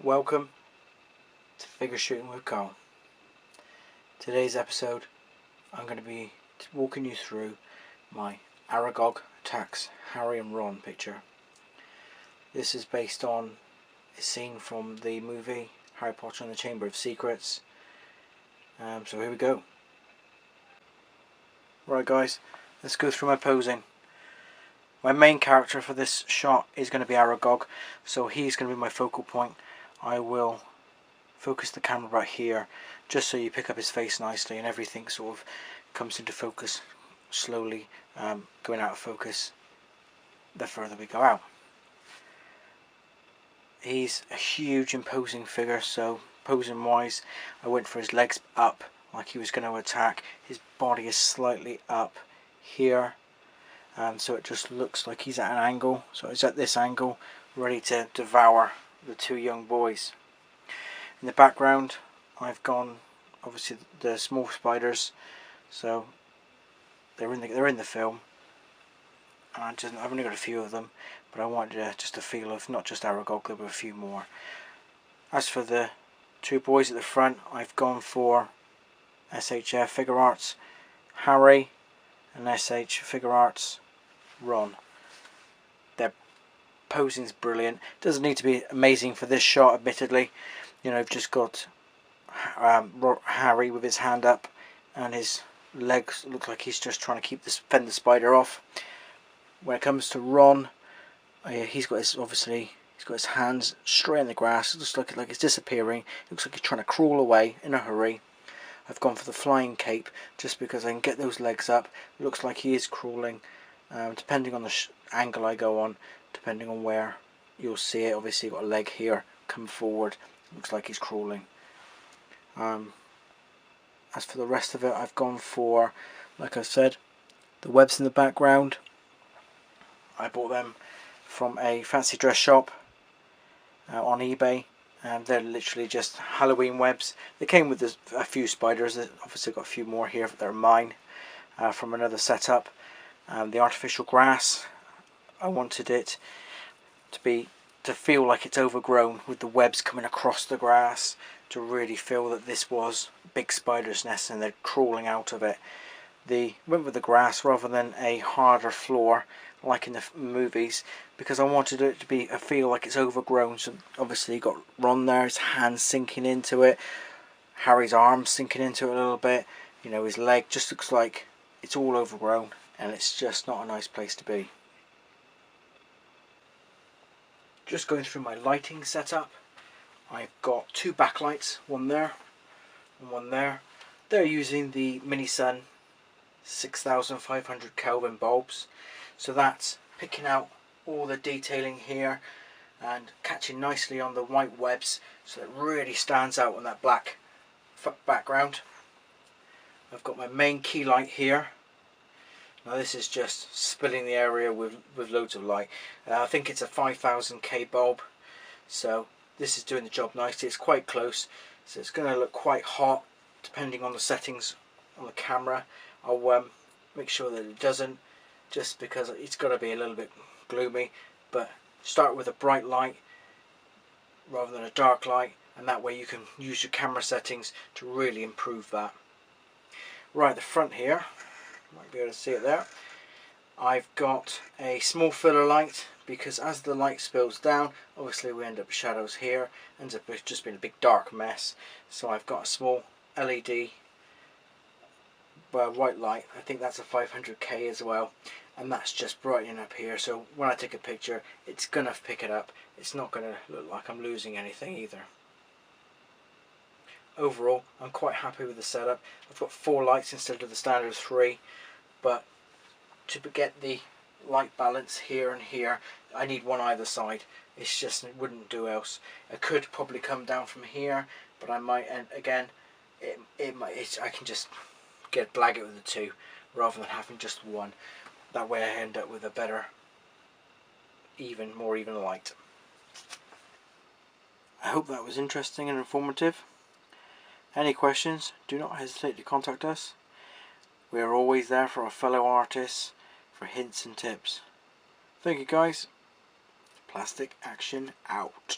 Welcome to Figure Shooting with Karl. Today's episode I'm going to be walking you through my Aragog attacks Harry and Ron picture. This is based on a scene from the movie Harry Potter and the Chamber of Secrets. So here we go. Right guys, let's go through my posing. My main character for this shot is going to be Aragog, so he's going to be my focal point. I will focus the camera right here just so you pick up his face nicely and everything sort of comes into focus slowly, going out of focus the further we go out. He's a huge imposing figure, so posing wise I went for his legs up like he was going to attack. His body is slightly up here, so it just looks like he's at an angle, so he's at this angle ready to devour the two young boys. In the background I've gone obviously the small spiders, so they're in the film. I've only got a few of them, but I wanted just a feel of not just Aragog, there were a few more. As for the two boys at the front, I've gone for SHFiguarts Harry and SHFiguarts Ron. Their posing's brilliant. Doesn't need to be amazing for this shot, admittedly. You know, I've just got Harry with his hand up and his legs look like he's just trying to fend the spider off. When it comes to Ron, he's got his hands straight in the grass. It looks like it's disappearing. It looks like he's trying to crawl away in a hurry. I've gone for the flying cape just because I can get those legs up. It looks like he is crawling. Depending on the angle I go on, depending on where you'll see it. Obviously you've got a leg here, come forward. Looks like he's crawling. As for the rest of it, I've gone for, like I said, the webs in the background. I bought them from a fancy dress shop on eBay, and they're literally just Halloween webs. They came with a few spiders. I've obviously got a few more here that are mine from another setup. The artificial grass, I wanted it to feel like it's overgrown with the webs coming across the grass, to really feel that this was big spider's nest and they're crawling out of it. Went with the grass rather than a harder floor like in the movies, because I wanted it to feel like it's overgrown. So obviously you got Ron there, his hands sinking into it, Harry's arms sinking into it a little bit. You know, his leg just looks like it's all overgrown and it's just not a nice place to be. Just going through my lighting setup, I've got two backlights, one there and one there. They're using the Mini Sun 6500 Kelvin bulbs, so that's picking out all the detailing here and catching nicely on the white webs, so it really stands out on that black background. I've got my main key light here. Now this is just spilling the area with loads of light. I think it's a 5000K bulb, so this is doing the job nicely. It's quite close, so it's going to look quite hot depending on the settings on the camera. I'll make sure that it doesn't, just because it's got to be a little bit gloomy, but start with a bright light rather than a dark light, and that way you can use your camera settings to really improve that. Right, the front here, might be able to see it there. I've got a small filler light because as the light spills down, obviously we end up with shadows here, ends up with just being a big dark mess. So I've got a small LED white light. I think that's a 500K as well, and that's just brightening up here, so when I take a picture it's gonna pick it up. It's not gonna look like I'm losing anything either. Overall I'm quite happy with the setup. I've got 4 lights instead of the standard 3, but to get the light balance here and here I need one either side. It's just, it wouldn't do else. I could probably come down from here, but I might, and again I can just blag it with the 2 rather than having just one. That way I end up with a better, more even light. I hope that was interesting and informative. Any questions, do not hesitate to contact us. We are always there for our fellow artists for hints and tips. Thank you guys. Plastic Action out.